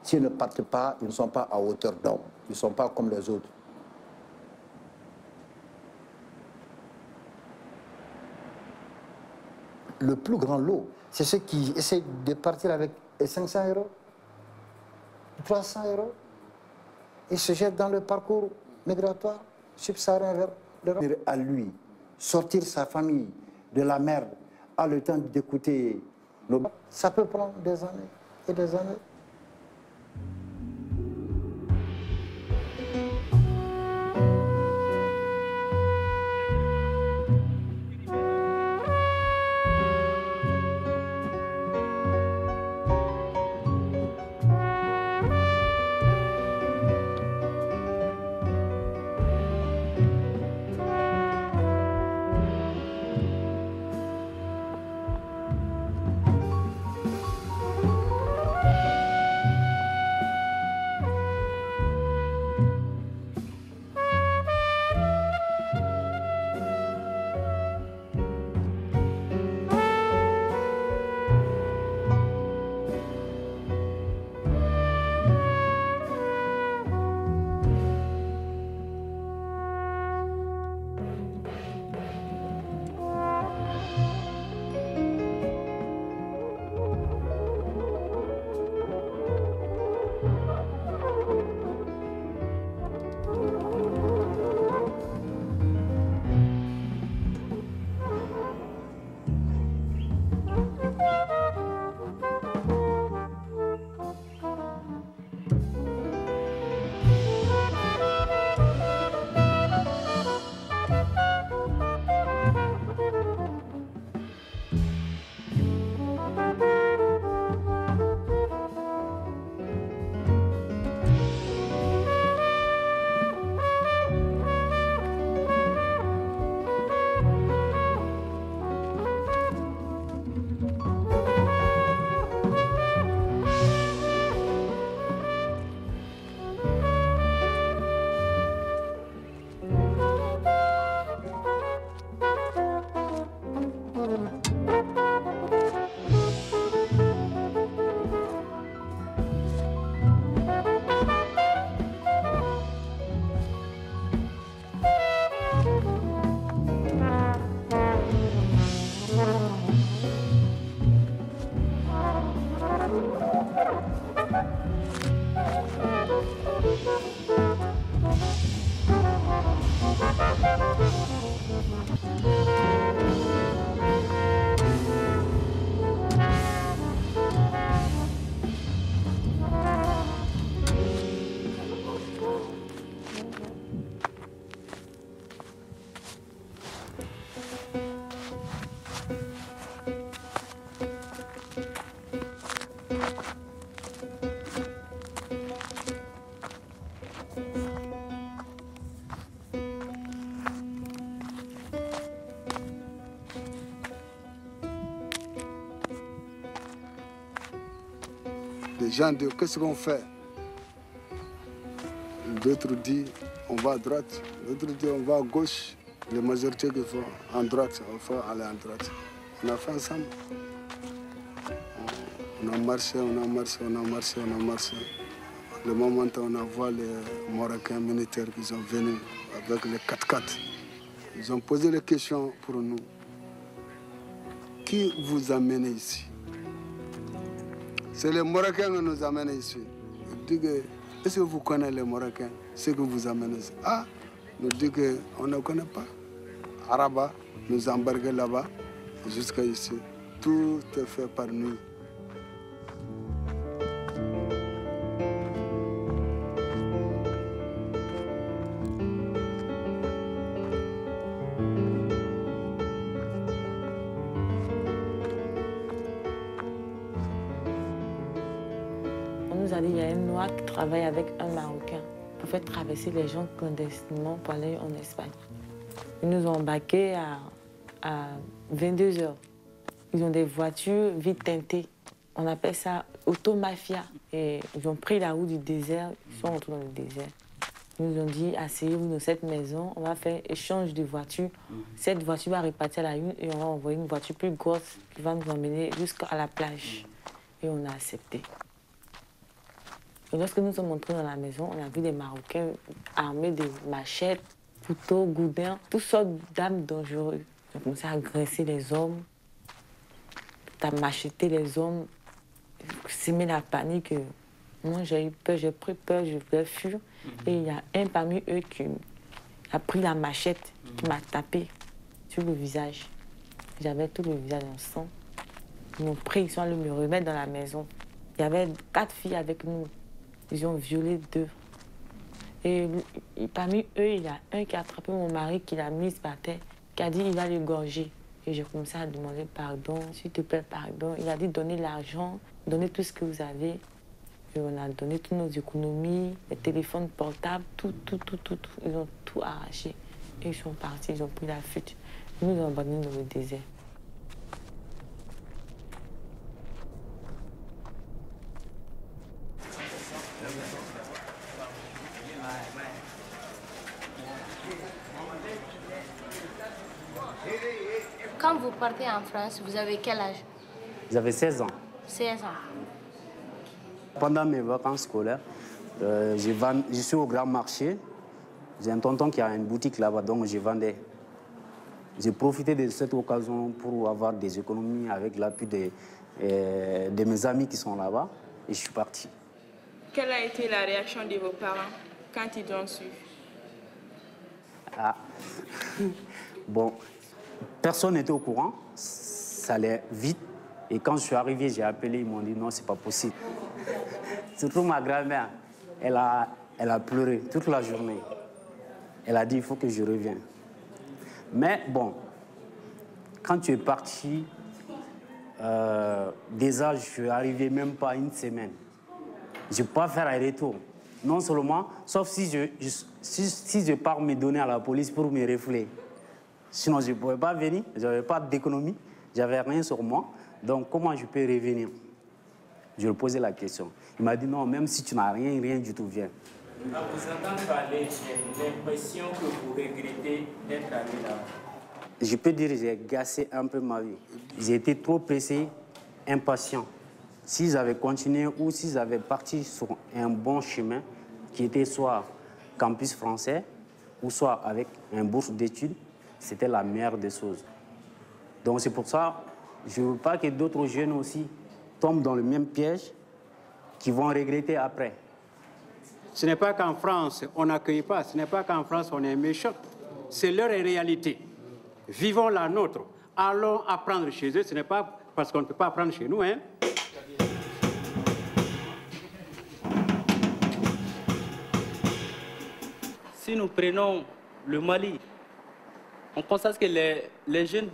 S'ils ne partent pas, ils ne sont pas à hauteur d'homme. Ils ne sont pas comme les autres. Le plus grand lot, c'est ceux qui essaient de partir avec 500 €, 300 €. Ils se jettent dans le parcours migratoire subsaharien vers l'Europe. À lui, sortir sa famille de la merde, a le temps d'écouter nos... Ça peut prendre des années et des années. Les gens disent, qu'est-ce qu'on fait? D'autres disent, on va à droite. D'autres disent, on va à gauche. Les majorités qui font à droite, il faut aller à droite. On a fait ensemble. On a marché, on a marché, on a marché, on a marché. Le moment où on a vu les Marocains militaires qui sont venus avec les 4x4, ils ont posé les questions pour nous. Qui vous amène ici? C'est les Marocains qui nous amènent ici. Ils disent, est-ce que vous connaissez les Marocains? Ce que vous amenez ici. Ah, nous disons qu'on ne connaît pas. Araba nous embarquer là-bas, jusqu'à ici. Tout est fait par nous. On nous a dit qu'il y a un Noir qui travaille avec un Marocain pour faire traverser les gens clandestinement pour aller en Espagne. Ils nous ont embarqués à 22 h. Ils ont des voitures vite teintées. On appelle ça automafia. Et ils ont pris la route du désert, ils sont rentrés dans le désert. Ils nous ont dit, asseyez-vous dans cette maison, on va faire échange de voitures. Cette voiture va repartir à la une et on va envoyer une voiture plus grosse qui va nous emmener jusqu'à la plage. Et on a accepté. Et lorsque nous sommes entrés dans la maison, on a vu des Marocains armés de machettes, couteaux, goudins, toutes sortes d'armes dangereuses. Ils ont commencé à agresser les hommes, à macheter les hommes, semer la panique. Moi, j'ai eu peur, j'ai pris peur, je voulais fuir. Et il y a un parmi eux qui a pris la machette, qui m'a tapé sur le visage. J'avais tout le visage en sang. Ils m'ont pris, ils sont allés me remettre dans la maison. Il y avait 4 filles avec nous. Ils ont violé 2. Et parmi eux, il y a un qui a attrapé mon mari, qui l'a mise par terre, qui a dit qu'il va l'égorger. Et j'ai commencé à demander pardon, s'il te plaît, pardon. Il a dit donnez l'argent, donnez tout ce que vous avez. Et on a donné toutes nos économies, les téléphones portables, tout. Ils ont tout arraché. Et ils sont partis, ils ont pris la fuite. Ils nous ont abandonnés dans le désert. Quand vous partez en France, vous avez quel âge? J'avais 16 ans. 16 ans. Pendant mes vacances scolaires, je suis au grand marché. J'ai un tonton qui a une boutique là-bas, donc je vendais. J'ai profité de cette occasion pour avoir des économies avec l'appui de mes amis qui sont là-bas et je suis parti. Quelle a été la réaction de vos parents quand ils ont su? Ah. Bon, personne n'était au courant, ça allait vite. Et quand je suis arrivé, j'ai appelé, ils m'ont dit non, c'est pas possible. Surtout ma grand-mère, elle a pleuré toute la journée. Elle a dit il faut que je revienne. Mais bon, quand tu es parti, déjà je suis arrivé même pas une semaine. Je ne peux pas faire un retour. Non seulement, sauf si je pars me donner à la police pour me refouler. Sinon, je ne pouvais pas venir, je n'avais pas d'économie, je n'avais rien sur moi. Donc, comment je peux revenir? Je lui ai posé la question. Il m'a dit non, même si tu n'as rien du tout, viens. À vous entendre parler, j'ai l'impression que vous regrettez d'être allé là. Je peux dire que j'ai gâché un peu ma vie. J'ai été trop pressé, impatient. S'ils avaient continué ou s'ils avaient parti sur un bon chemin, qui était soit campus français ou soit avec un bourse d'études, c'était la meilleure des choses. Donc c'est pour ça, je ne veux pas que d'autres jeunes aussi tombent dans le même piège, qui vont regretter après. Ce n'est pas qu'en France, on n'accueille pas. Ce n'est pas qu'en France, on est méchant. C'est leur réalité. Vivons la nôtre. Allons apprendre chez eux. Ce n'est pas parce qu'on ne peut pas apprendre chez nous, hein. Si nous prenons le Mali, on constate que les jeunes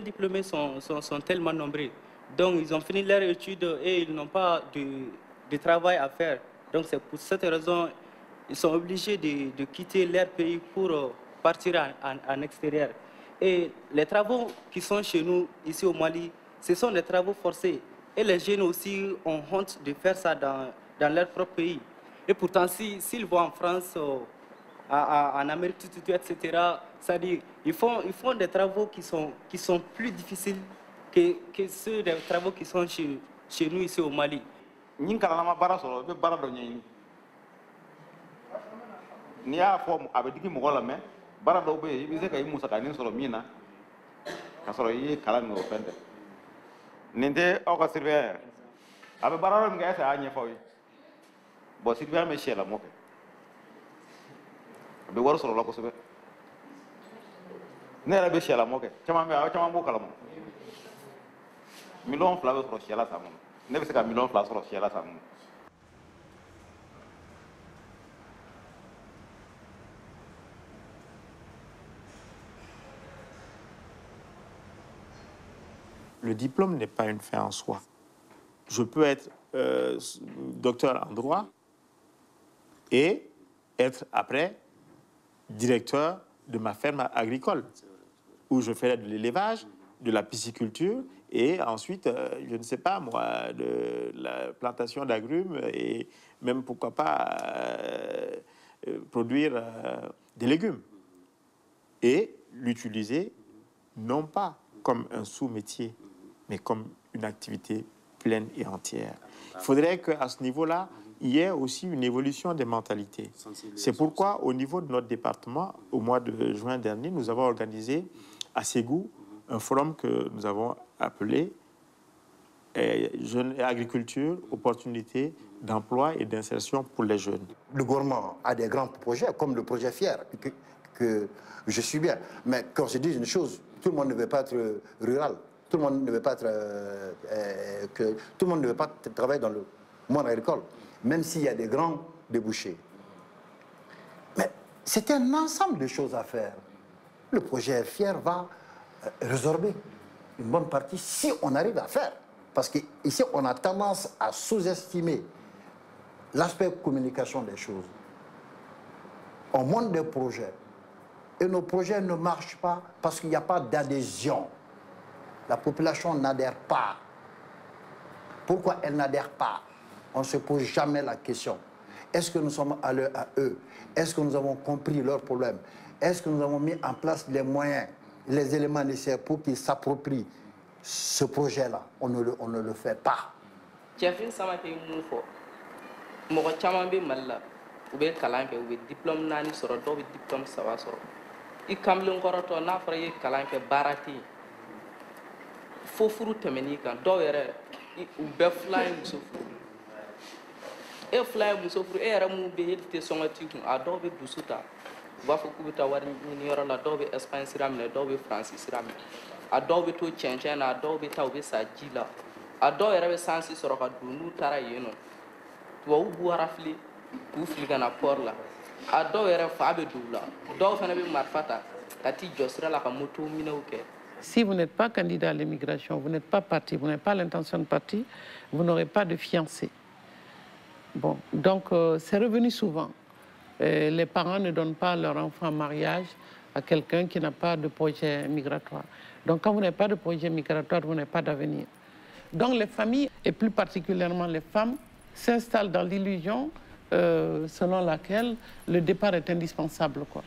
diplômés sont tellement nombreux. Donc, ils ont fini leurs études et ils n'ont pas de travail à faire. Donc, c'est pour cette raison ils sont obligés de quitter leur pays pour partir en extérieur. Et les travaux qui sont chez nous, ici au Mali, ce sont des travaux forcés. Et les jeunes aussi ont honte de faire ça dans leur propre pays. Et pourtant, s'ils vont en France, en Amérique, etc., c'est-à-dire ils font des travaux qui sont plus difficiles que ceux des travaux qui sont chez nous ici au Mali. N'i y'a fɔ a bɛ digi mɔgɔ la mɛ baara dɔw bɛ yen I bɛ se ka I musakanin sɔrɔ min na ka sɔrɔ I ye kalan min o fɛn tɛ nin tɛ aw ka surveillant yɛrɛ a bɛ baara yɔrɔ min kɛ est-ce que a y'a ɲɛfɔ aw ye bon surveillant bɛ sɛ lamɔ kɛ a bɛ wari sɔrɔ o la kosɛbɛ ne yɛrɛ bɛ sɛ lamɔ kɛ caman bɛ aw caman b'o kalama miliyɔn 2 bɛ sɔrɔ sɛ la san kɔnɔ ne bɛ se ka miliyɔn 2 sɔrɔ sɛ la san kɔnɔ. Le diplôme n'est pas une fin en soi. Je peux être docteur en droit et être après directeur de ma ferme agricole où je ferai de l'élevage, de la pisciculture et ensuite, je ne sais pas moi, de la plantation d'agrumes et même pourquoi pas produire des légumes et l'utiliser non pas comme un sous-métier, mais comme une activité pleine et entière. Il faudrait qu'à ce niveau-là, il y ait aussi une évolution des mentalités. C'est pourquoi, au niveau de notre département, au mois de juin dernier, nous avons organisé à Ségou un forum que nous avons appelé Jeunes et agriculture, opportunités d'emploi et d'insertion pour les jeunes. Le gouvernement a des grands projets, comme le projet FIER, que je suis bien. Mais quand je dis une chose, tout le monde ne veut pas être rural. Tout le monde ne veut pas tout le monde ne veut pas travailler dans le monde agricole, même s'il y a des grands débouchés. Mais c'est un ensemble de choses à faire. Le projet FIER va résorber une bonne partie si on arrive à faire. Parce qu'ici, on a tendance à sous-estimer l'aspect communication des choses. On monte des projets et nos projets ne marchent pas parce qu'il n'y a pas d'adhésion. La population n'adhère pas. Pourquoi elle n'adhère pas? On ne se pose jamais la question. Est-ce que nous sommes allés à eux? Est-ce que nous avons compris leurs problèmes? Est-ce que nous avons mis en place les moyens, les éléments nécessaires pour qu'ils s'approprient ce projet-là? On ne le fait pas. Mɔgɔ caman bɛ Mali la u bɛ kalan kɛ u bɛ diplôme 4 sɔrɔ dɔw bɛ diplôme 3 sɔrɔ I kamalen kɔrɔtɔ n'a fɔra I ye kalan kɛ baara tɛ yen fo furu tɛmɛn'i kan dɔw yɛrɛ u bɛɛ fila ye muso furu e fila ye muso furu e yɛrɛ mun bɛ yen e tɛ sɔngɔ t'i kun a dɔw bɛ dusu ta u b'a fɔ k'u bɛ taa wari ɲiniyɔrɔ la dɔw bɛ Espagne sira minɛ dɔw bɛ France sira minɛ a dɔw bɛ to cɛncɛn na a dɔw bɛ taa u bɛ sa ji la a dɔw yɛrɛ bɛ sansi sɔrɔ ka don n'u taara yen nɔ tubabu b'u harafili k'u fili ka na port la a dɔw yɛrɛ fa bɛ don u la dɔw fana bɛ marifa ta ka t'i jɔ sira la ka moto minɛw kɛ. Si vous n'êtes pas candidat à l'immigration, vous n'êtes pas parti, vous n'avez pas l'intention de partir, vous n'aurez pas de fiancé. Bon, donc c'est revenu souvent. Les parents ne donnent pas leur enfant en mariage à quelqu'un qui n'a pas de projet migratoire. Donc quand vous n'avez pas de projet migratoire, vous n'avez pas d'avenir. Donc les familles, et plus particulièrement les femmes, s'installent dans l'illusion selon laquelle le départ est indispensable, quoi.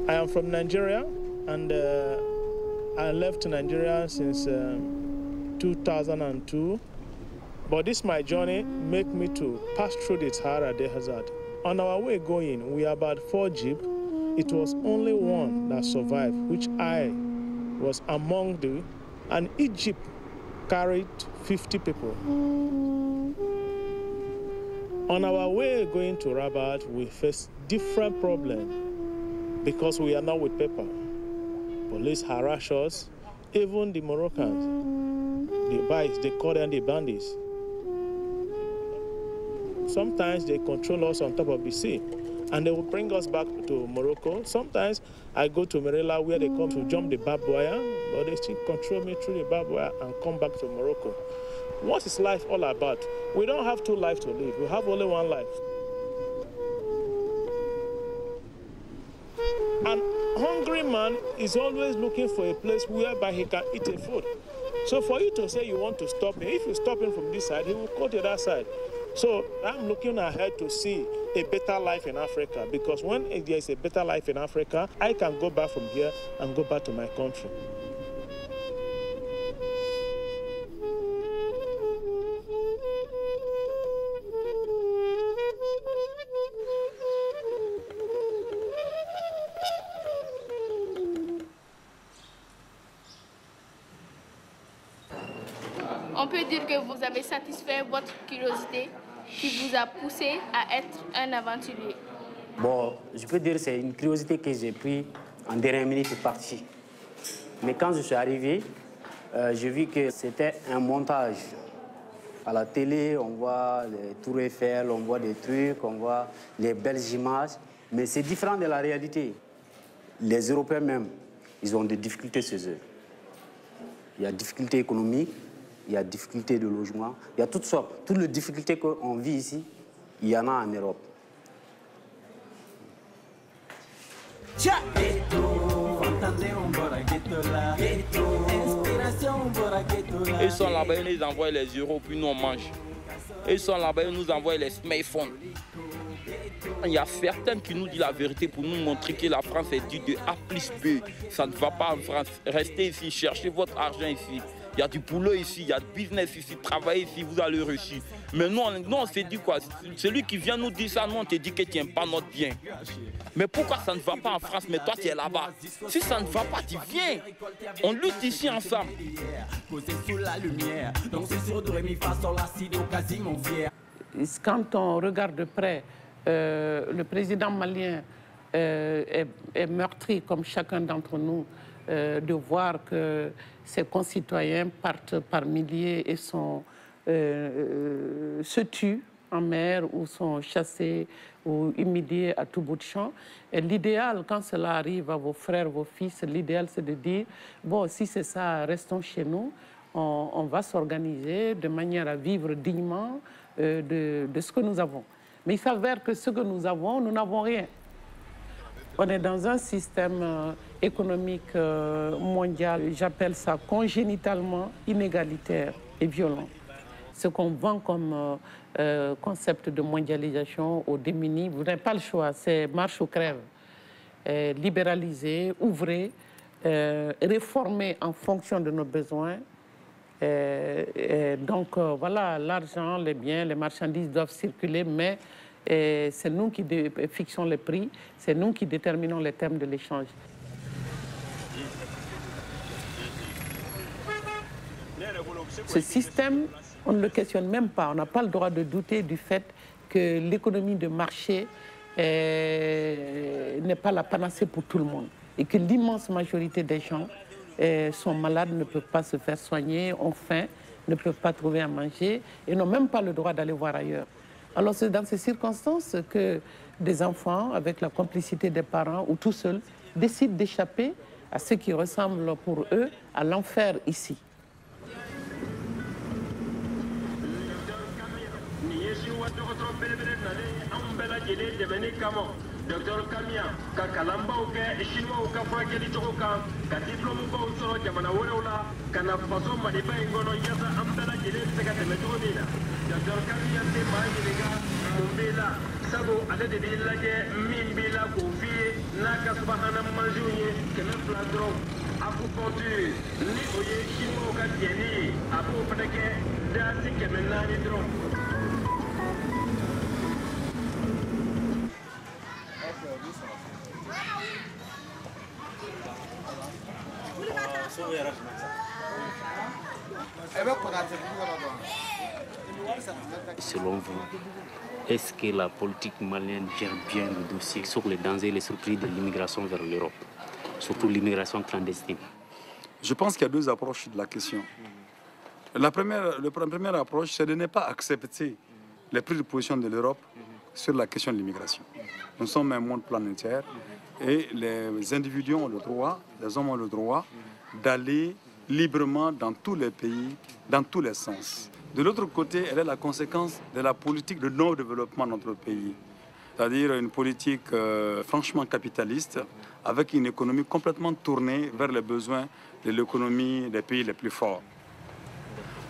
I am from Nigeria, and I left Nigeria since 2002. But this my journey make me to pass through the Sahara Desert. On our way going, we are about 4 jeep. It was only one that survived, which I was among the, and each jeep carried 50 people. On our way going to Rabat, we faced different problems because we are not with paper. Police harass us, even the Moroccans. They call them the bandits. Sometimes they control us on top of the sea, and they will bring us back to Morocco. Sometimes I go to Merilla where they come to jump the barbed wire, but they still control me through the barbed wire and come back to Morocco. What is life all about? We don't have 2 lives to live. We have only 1 life. An hungry man is always looking for a place whereby he can eat a food. So for you to say you want to stop him, if you stop him from this side, he will go to that side. So I'm looking ahead to see a better life in Africa, because when there is a better life in Africa, I can go back from here and go back to my country. On peut dire que vous avez satisfait votre curiosité qui vous a poussé à être un aventurier. Bon, je peux dire que c'est une curiosité que j'ai prise en dernière minute partie. Mais quand je suis arrivé, j'ai vu que c'était un montage. À la télé, on voit les tours Eiffel, on voit des trucs, on voit les belles images. Mais c'est différent de la réalité. Les Européens même, ils ont des difficultés chez eux. Il y a difficulté économique, il y a difficulté de logement, il y a toutes sortes. Toutes les difficultés qu'on vit ici, il y en a en Europe. Ils sont là-bas, ils nous envoient les euros, puis nous on mange. Ils sont là-bas, ils nous envoient les smartphones. Il y a certains qui nous disent la vérité pour nous montrer que la France est due de A plus B. Ça ne va pas en France. Restez ici, cherchez votre argent ici. Il y a du boulot ici, il y a du business ici, travaillez ici, vous allez réussir. Mais nous on s'est dit quoi? Celui qui vient nous dire ça, nous on te dit que tu n'aimes pas notre bien. Mais pourquoi ça ne va pas en France, mais toi tu es là-bas? Si ça ne va pas, tu viens. On lutte ici ensemble. Quand on regarde de près, le président malien est meurtri comme chacun d'entre nous, de voir que ses concitoyens partent par milliers et se tuent en mer ou sont chassés ou humiliés à tout bout de champ. Et l'idéal, quand cela arrive à vos frères, vos fils, l'idéal c'est de dire, bon, si c'est ça, restons chez nous, on va s'organiser de manière à vivre dignement de ce que nous avons. Mais il s'avère que ce que nous avons, nous n'avons rien. On est dans un système économique mondial, j'appelle ça congénitalement inégalitaire et violent. Ce qu'on vend comme concept de mondialisation aux démunis, vous n'avez pas le choix, c'est marche ou crève. Libéraliser, ouvrir, réformer en fonction de nos besoins. Donc voilà, l'argent, les biens, les marchandises doivent circuler, mais c'est nous qui fixons les prix, c'est nous qui déterminons les termes de l'échange. Ce système, on ne le questionne même pas. On n'a pas le droit de douter du fait que l'économie de marché n'est pas la panacée pour tout le monde et que l'immense majorité des gens sont malades, ne peuvent pas se faire soigner, ont faim, ne peuvent pas trouver à manger et n'ont même pas le droit d'aller voir ailleurs. Alors c'est dans ces circonstances que des enfants, avec la complicité des parents ou tout seuls, décident d'échapper à ce qui ressemble pour eux à l'enfer ici. Docteur Kamia, ka kalanbaw kɛ chinois ka furakɛli cogo kan, ka diplômebaw sɔrɔ jamana wɛrɛw la, ka na faso Maliba in kɔnɔ yaasa an bɛɛ lajɛlen bɛ se ka tɛmɛ cogo min na. Docteur Kamia tɛ maa ɲininka mun b'i la, sabu ale de b'i lajɛ min b'i la k'o f'i ye n'a ka subahana mansiw ye 200 dɔrɔn. Acupuncture ni o ye chinois ka tigɛli ye, a b'o fana kɛ daasi 400 dɔrɔn. Selon vous, est-ce que la politique malienne gère bien le dossier sur les dangers et les surprises de l'immigration vers l'Europe, surtout l'immigration clandestine? Je pense qu'il y a deux approches de la question. La première approche, c'est de ne pas accepter les prises de position de l'Europe sur la question de l'immigration. Nous sommes un monde planétaire et les individus ont le droit, les hommes ont le droit d'aller librement dans tous les pays, dans tous les sens. De l'autre côté, elle est la conséquence de la politique de non-développement de notre pays. C'est-à-dire une politique franchement capitaliste, avec une économie complètement tournée vers les besoins de l'économie des pays les plus forts.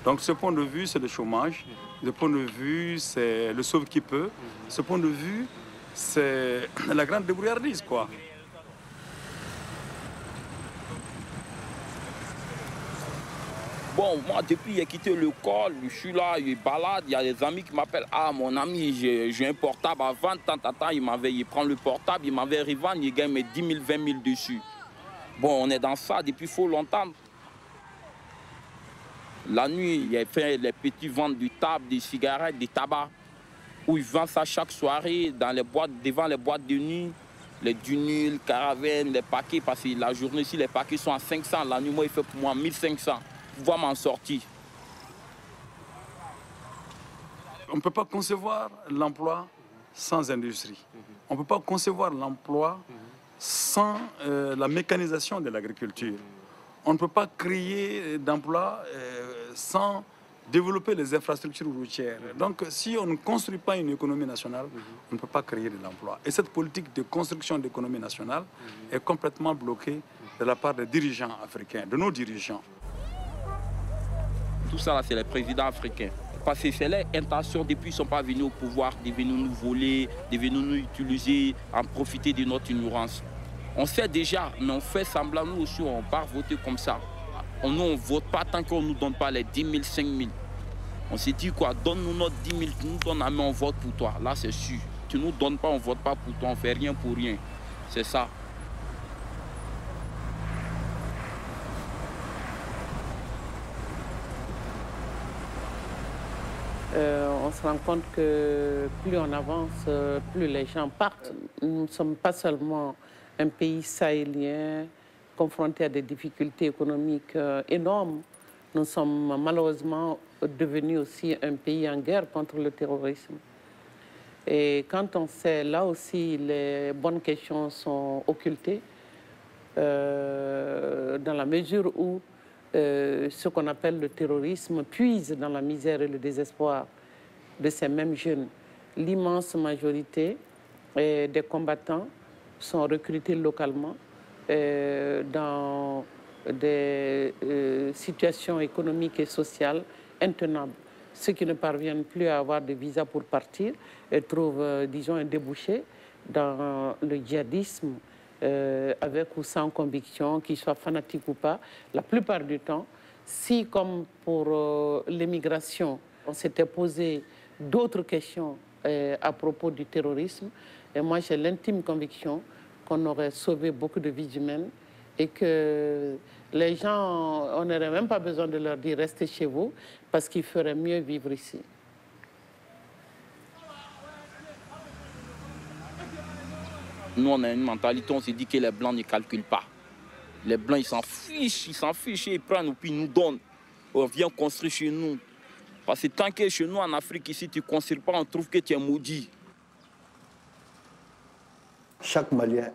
Donc ce point de vue, c'est le chômage. Ce point de vue, c'est le sauve qui peut. Ce point de vue, c'est la grande débrouillardise, quoi. Bon, moi, depuis que j'ai quitté l'école, je suis là, je balade, il y a des amis qui m'appellent. Ah, mon ami, j'ai un portable à vendre, tant, il prend le portable, il m'avait revendre, il gagne mes 10 000, 20 000 dessus. Bon, on est dans ça depuis fort longtemps. La nuit, il a fait les petits ventes du tabac, des cigarettes, du tabac, où il vend ça chaque soirée dans les boîtes, devant les boîtes de nuit, les dunules, caravelles, les paquets, parce que la journée, si les paquets sont à 500, la nuit, moi, il fait pour moi 1500. Voir m'en sortir. On ne peut pas concevoir l'emploi sans industrie. On ne peut pas concevoir l'emploi sans la mécanisation de l'agriculture. on ne peut pas créer d'emplois sans développer les infrastructures routières. Donc, si on ne construit pas une économie nationale, on ne peut pas créer de l'emploi. Et cette politique de construction d'économie nationale est complètement bloquée de la part des dirigeants africains, de nos dirigeants. Tout ça, c'est les présidents africains. Parce que c'est leur intention, depuis qu'ils ne sont pas venus au pouvoir, de venir nous voler, de venir nous utiliser, en profiter de notre ignorance. On sait déjà, mais on fait semblant, nous aussi, on part voter comme ça. Nous, on ne vote pas tant qu'on ne nous donne pas les 10 000, 5 000. On s'est dit quoi, donne-nous notre 10 000, tu nous donnes, mais on vote pour toi. Là, c'est sûr. Tu ne nous donnes pas, on ne vote pas pour toi, on ne fait rien pour rien. C'est ça. On se rend compte que plus on avance, plus les gens partent. Nous ne sommes pas seulement un pays sahélien confronté à des difficultés économiques énormes. Nous sommes malheureusement devenus aussi un pays en guerre contre le terrorisme. Et quand on sait, là aussi, les bonnes questions sont occultées, dans la mesure où ce qu'on appelle le terrorisme puise dans la misère et le désespoir de ces mêmes jeunes. L'immense majorité des combattants sont recrutés localement dans des situations économiques et sociales intenables. Ceux qui ne parviennent plus à avoir de visa pour partir trouvent, disons, un débouché dans le djihadisme, avec ou sans conviction, qu'ils soient fanatiques ou pas. La plupart du temps, si comme pour l'émigration, on s'était posé d'autres questions à propos du terrorisme, et moi j'ai l'intime conviction qu'on aurait sauvé beaucoup de vies humaines et que les gens, on n'aurait même pas besoin de leur dire restez chez vous parce qu'ils feraient mieux vivre ici. Nous, on a une mentalité, on s'est dit que les Blancs ne calculent pas. Les Blancs, ils s'en fichent, ils prennent et puis ils nous donnent. On vient construire chez nous. Parce que tant que chez nous en Afrique, ici, tu ne construis pas, on trouve que tu es maudit. Chaque Malien